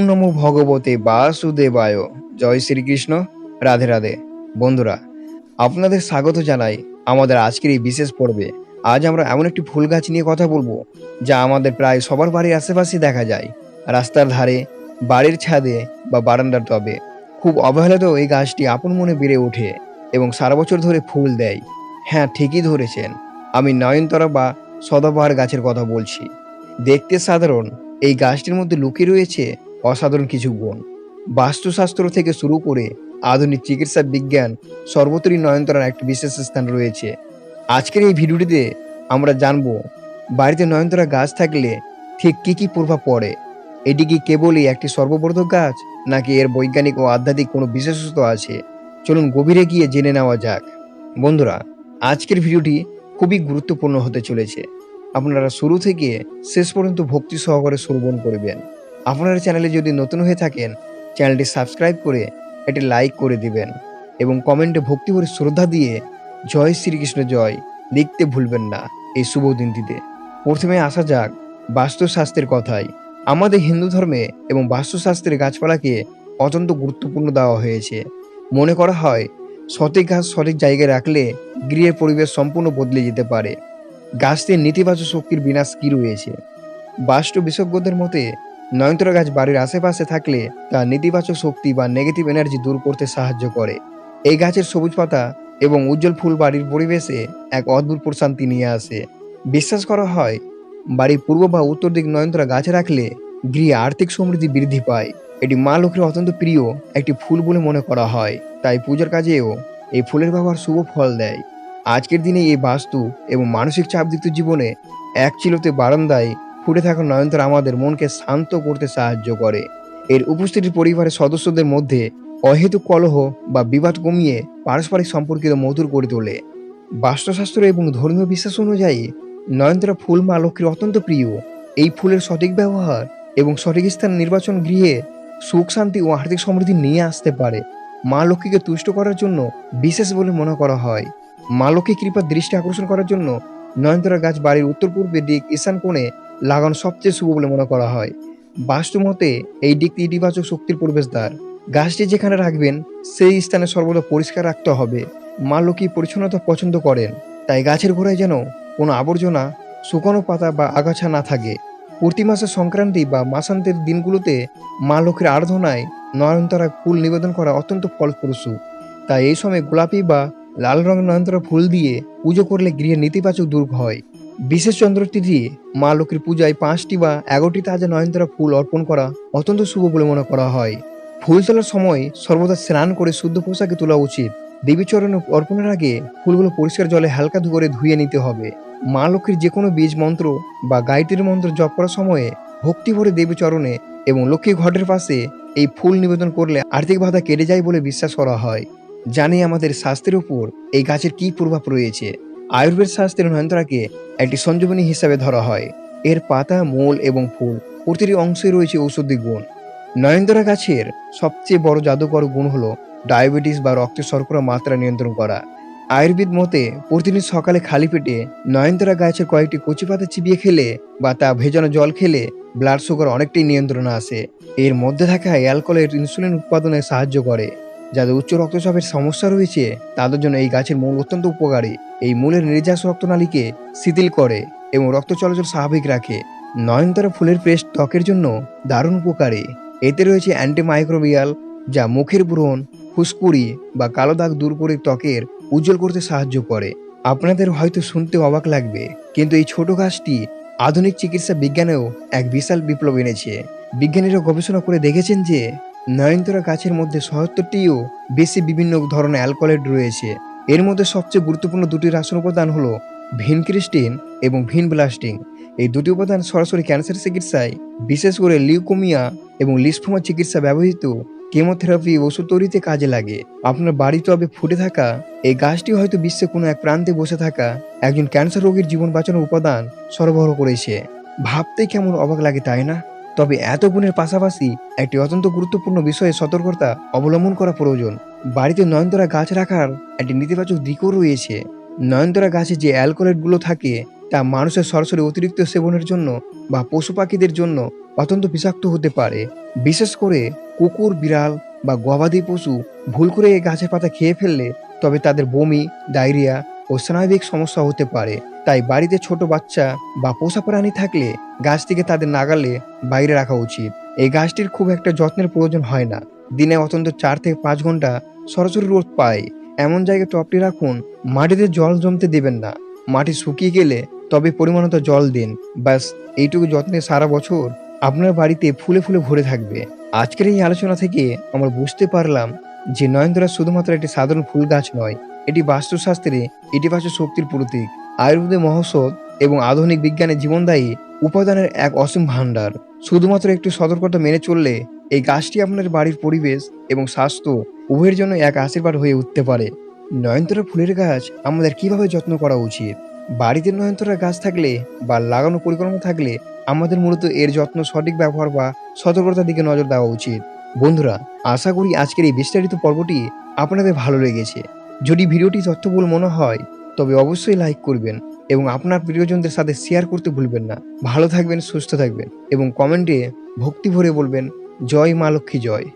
নমো ভগবতে বাসুদেবায়। জয় শ্রীকৃষ্ণ। রাধে রাধে। বন্ধুরা, আপনাদের স্বাগত জানাই আমাদের আজকের এই বিশেষ পর্বে। আজ আমরা এমন একটি ফুল গাছ নিয়ে কথা বলবো যা আমাদের প্রায় সবার বাড়ির আশেপাশে দেখা যায়, রাস্তার ধারে, বাড়ির ছাদে বা বারান্দার টবে। খুব অবহেলিত এই গাছটি আপন মনে বেড়ে ওঠে এবং সারা বছর ধরে ফুল দেয়। হ্যাঁ, ঠিকই ধরেছেন, আমি নয়নতারা বা সদাবহার গাছের কথা বলছি। দেখতে সাধারণ এই গাছটির মধ্যে লুকিয়ে রয়েছে অসাধারণ কিছু গুণ। বাস্তুশাস্ত্র থেকে শুরু করে আধুনিক চিকিৎসা বিজ্ঞান, সর্বত্রই নয়নতারার একটি বিশেষ স্থান রয়েছে। আজকের এই ভিডিওটিতে আমরা জানব, বাড়িতে নয়নতারা গাছ থাকলে ঠিক কি কি প্রভাব পড়ে। এটি কি কেবলই একটি সর্ববর্ধক গাছ, নাকি এর বৈজ্ঞানিক ও আধ্যাত্মিক কোনো বিশেষত্ব আছে? চলুন গভীরে গিয়ে জেনে নেওয়া যাক। বন্ধুরা, আজকের ভিডিওটি খুবই গুরুত্বপূর্ণ হতে চলেছে। আপনারা শুরু থেকে শেষ পর্যন্ত ভক্তি সহকারে শ্রবণ করবেন। আপনারা চ্যানেলে যদি নতুন হয়ে থাকেন, চ্যানেলটি সাবস্ক্রাইব করে এটি লাইক করে দিবেন এবং কমেন্টে ভক্তি করে শ্রদ্ধা দিয়ে জয় শ্রীকৃষ্ণ জয় লিখতে ভুলবেন না এই শুভ দিনটিতে। প্রথমে আসা যাক বাস্তুশাস্ত্রের কথায়। আমাদের হিন্দু ধর্মে এবং বাস্তুশাস্ত্রে গাছপালাকে অত্যন্ত গুরুত্বপূর্ণ দেওয়া হয়েছে। মনে করা হয় সঠিক গাছ সঠিক জায়গায় রাখলে গৃহের পরিবেশ সম্পূর্ণ বদলে যেতে পারে। গাছটির নেতিবাচক শক্তির বিনাশ কি রয়েছে? বাস্তু বিশেষজ্ঞদের মতে নয়নতারা গাছ বাড়ির আশেপাশে থাকলে তা নেতিবাচক শক্তি বা নেগেটিভ এনার্জি দূর করতে সাহায্য করে। এই গাছের সবুজ পাতা এবং উজ্জ্বল ফুল বাড়ির পরিবেশে এক অদ্ভুত প্রশান্তি নিয়ে আসে। বিশ্বাস করা হয় বাড়ির পূর্ব বা উত্তর দিক নয়নতারা গাছে রাখলে গৃহে আর্থিক সমৃদ্ধি বৃদ্ধি পায়। এটি মা লক্ষ্মীর অত্যন্ত প্রিয় একটি ফুল বলে মনে করা হয়, তাই পূজার কাজেও এই ফুলের ব্যবহার শুভ ফল দেয়। আজকের দিনে এই বাস্তু এবং মানসিক চাপযুক্ত জীবনে এক চিলতে বারান্দায় ফুটে থাকা নয়নতারা আমাদের মনকে শান্ত করতে সাহায্য করে। এর উপস্থিতি পরিবারের সদস্যদের মধ্যে অহেতুক কলহ বা বিবাদ কমিয়ে পারস্পরিক সম্পর্কিত মধুর করে তোলে। বাস্তুশাস্ত্র এবং ধর্মীয় বিশ্বাস অনুযায়ী নয়নতারা ফুল মা লক্ষ্মীর অত্যন্ত প্রিয়। এই ফুলের সঠিক ব্যবহার এবং সঠিক স্থান নির্বাচন গৃহে সুখ শান্তি ও আর্থিক সমৃদ্ধি নিয়ে আসতে পারে। মা লক্ষ্মীকে তুষ্ট করার জন্য বিশেষ বলে মনে করা হয়। মা লক্ষ্মী কৃপার দৃষ্টি আকর্ষণ করার জন্য নয়নতারা গাছ বাড়ির উত্তর পূর্বে দিক ঈশান কোণে লাগানো সবচেয়ে শুভ বলে মনে করা হয়। বাস্তু মতে এই দিকটি ইতিবাচক শক্তির প্রবেশদ্বার। গাছটি যেখানে রাখবেন সেই স্থানে সর্বদা পরিষ্কার রাখতে হবে। মা লক্ষ্মী পরিচ্ছন্নতা পছন্দ করেন, তাই গাছের গোড়ায় যেন কোনো আবর্জনা, শুকনো পাতা বা আগাছা না থাকে। প্রতি মাসে সংক্রান্তি বা মাসান্তের দিনগুলোতে মা লক্ষ্মীর আরাধনায় নয়নতারা ফুল নিবেদন করা অত্যন্ত ফলপ্রসূ। তাই এই সময় গোলাপি বা লাল রঙের নয়নতারা ফুল দিয়ে পুজো করলে গৃহের নেতিবাচক দূর হয়। বিশেষ চন্দ্র তিথি মা লক্ষ্মীর পূজায় 5টি বা 11টি তাজা নয়নতারা ফুল অর্পণ করা অত্যন্ত শুভ বলে মনে করা হয়। ফুল তোলার সময় সর্বদা স্নান করে শুদ্ধ পোশাকে তোলা উচিত। দেবী চরণে অর্পণের আগে ফুলগুলো পরিষ্কার জলে হালকা করে ধুয়ে নিতে হবে। মা লক্ষ্মীর যে কোনো বীজ মন্ত্র বা গায়ত্রীর মন্ত্র জপ করার সময়ে ভক্তি ভরে দেবী চরণে এবং লক্ষ্মী ঘটের পাশে এই ফুল নিবেদন করলে আর্থিক বাধা কেটে যায় বলে বিশ্বাস করা হয়। জানি আমাদের স্বাস্থ্যের উপর এই গাছের কি প্রভাব রয়েছে। আয়ুর্বেদ শাস্ত্রের নয়নতারাকে একটি সঞ্জীবনী হিসাবে ধরা হয়। এর পাতা, মূল এবং ফুল প্রতিটি অংশে রয়েছে ঔষধি গুণ। নয়নতারা গাছের সবচেয়ে বড় জাদুকর গুণ হলো ডায়াবেটিস বা রক্তে শর্করা মাত্রা নিয়ন্ত্রণ করা। আয়ুর্বেদ মতে প্রতিদিন সকালে খালি পেটে নয়নতারা গাছের কয়েকটি কচি পাতা চিবিয়ে খেলে বা তা ভেজানো জল খেলে ব্লাড সুগার অনেকটাই নিয়ন্ত্রণে আসে। এর মধ্যে থাকা অ্যালকোহলের ইনসুলিন উৎপাদনে সাহায্য করে। যাদের উচ্চ রক্তচাপের সমস্যা রয়েছে তাদের জন্য এই গাছের মূল অত্যন্ত উপকারী। এই মূলের নির্যাস রক্তনালীকে শিথিল করে এবং রক্ত চলাচল স্বাভাবিক রাখে। নয়নতারা ফুলের পেস্ট ত্বকের জন্য দারুণ উপকারী। এতে রয়েছে অ্যান্টিমাইক্রোবিয়াল, যা মুখের ব্রণ, ফুসকুড়ি বা কালো দাগ দূর করে ত্বকের উজ্জ্বল করতে সাহায্য করে। আপনাদের হয়তো শুনতে অবাক লাগবে, কিন্তু এই ছোট গাছটি আধুনিক চিকিৎসা বিজ্ঞানেও এক বিশাল বিপ্লব এনেছে। বিজ্ঞানীরা গবেষণা করে দেখেছেন যে নয়নতারা গাছের মধ্যে ৭৭টিও বেশি বিভিন্ন ধরনের অ্যালকোহলেট রয়েছে। এর মধ্যে সবচেয়ে গুরুত্বপূর্ণ দুটি রাসায়নিক উপাদান হলো ভিনক্রিস্টিন এবং ভিনব্লাস্টিং। এই দুটি উপাদান সরাসরি ক্যান্সার চিকিৎসায়, বিশেষ করে লিউকোমিয়া এবং লিম্ফোমা চিকিৎসা ব্যবহৃত কেমোথেরাপি ওষুধ তৈরিতে কাজে লাগে। আপনার বাড়ি টবে ফুটে থাকা এই গাছটি হয়তো বিশ্বের কোনো এক প্রান্তে বসে থাকা একজন ক্যান্সার রোগীর জীবন বাঁচানোর উপাদান সরবরাহ করেছে। ভাবতে কেমন অবাক লাগে, তাই না? তবে এত গুণের পাশাপাশি একটি অত্যন্ত গুরুত্বপূর্ণ বিষয়ে সতর্কতা অবলম্বন করা প্রয়োজন। বাড়িতে নয়নতারা গাছ রাখার একটি নেতিবাচক দিকও রয়েছে। নয়নতারা গাছে যে অ্যালকোহলেটগুলো থাকে তা মানুষের সরাসরি অতিরিক্ত সেবনের জন্য বা পশু পাখিদের জন্য অত্যন্ত বিষাক্ত হতে পারে। বিশেষ করে কুকুর, বিড়াল বা গবাদি পশু ভুল করে এই গাছের পাতা খেয়ে ফেললে তবে তাদের বমি, ডায়রিয়া ও স্নায়বিক সমস্যা হতে পারে। তাই বাড়িতে ছোট বাচ্চা বা পোষা প্রাণী থাকলে গাছটিকে তাদের নাগালে বাইরে রাখা উচিত। এই গাছটির খুব একটা যত্নের প্রয়োজন হয় না। দিনে অন্তত 4 থেকে 5 ঘন্টা সরাসরি রোদ পায় এমন জায়গায় টবটি রাখুন। মাটিতে জল জমতে দেবেন না। মাটি শুকিয়ে গেলে তবে পরিমাণমতো জল দিন। ব্যাস, এইটুকু যত্নে সারা বছর আপনার বাড়িতে ফুলে ফুলে ভরে থাকবে। আজকের এই আলোচনা থেকে আমরা বুঝতে পারলাম যে নয়নতারা শুধুমাত্র একটি সাধারণ ফুল গাছ নয়, এটি বাস্তুশাস্ত্রে ইতিবাচক শক্তির প্রতীক, আয়ুর্বেদে মহৌষধ এবং আধুনিক বিজ্ঞানের জীবনদায়ী উপাদানের এক অসীম ভাণ্ডার। শুধুমাত্র একটু সতর্কতা মেনে চললে এই গাছটি আপনার বাড়ির পরিবেশ এবং স্বাস্থ্য উভয়ের জন্য এক আশীর্বাদ হয়ে উঠতে পারে। নয়নতারা ফুলের গাছ আমাদের কিভাবে যত্ন করা উচিত? বাড়িতে নয়নতারা গাছ থাকলে বা লাগানো পরিকল্পনা থাকলে আমাদের মূলত এর যত্ন, সঠিক ব্যবহার বা সতর্কতার দিকে নজর দেওয়া উচিত। বন্ধুরা, আশা করি আজকের এই বিস্তারিত পর্বটি আপনাদের ভালো লেগেছে। যদি ভিডিওটি তথ্যবহুল মনে হয় তবে অবশ্যই লাইক করবেন এবং আপনার প্রিয়জনদের সাথে শেয়ার করতে ভুলবেন না। ভালো থাকবেন, সুস্থ থাকবেন এবং কমেন্টে ভক্তি ভরে বলবেন, জয় মা লক্ষ্মী জয়।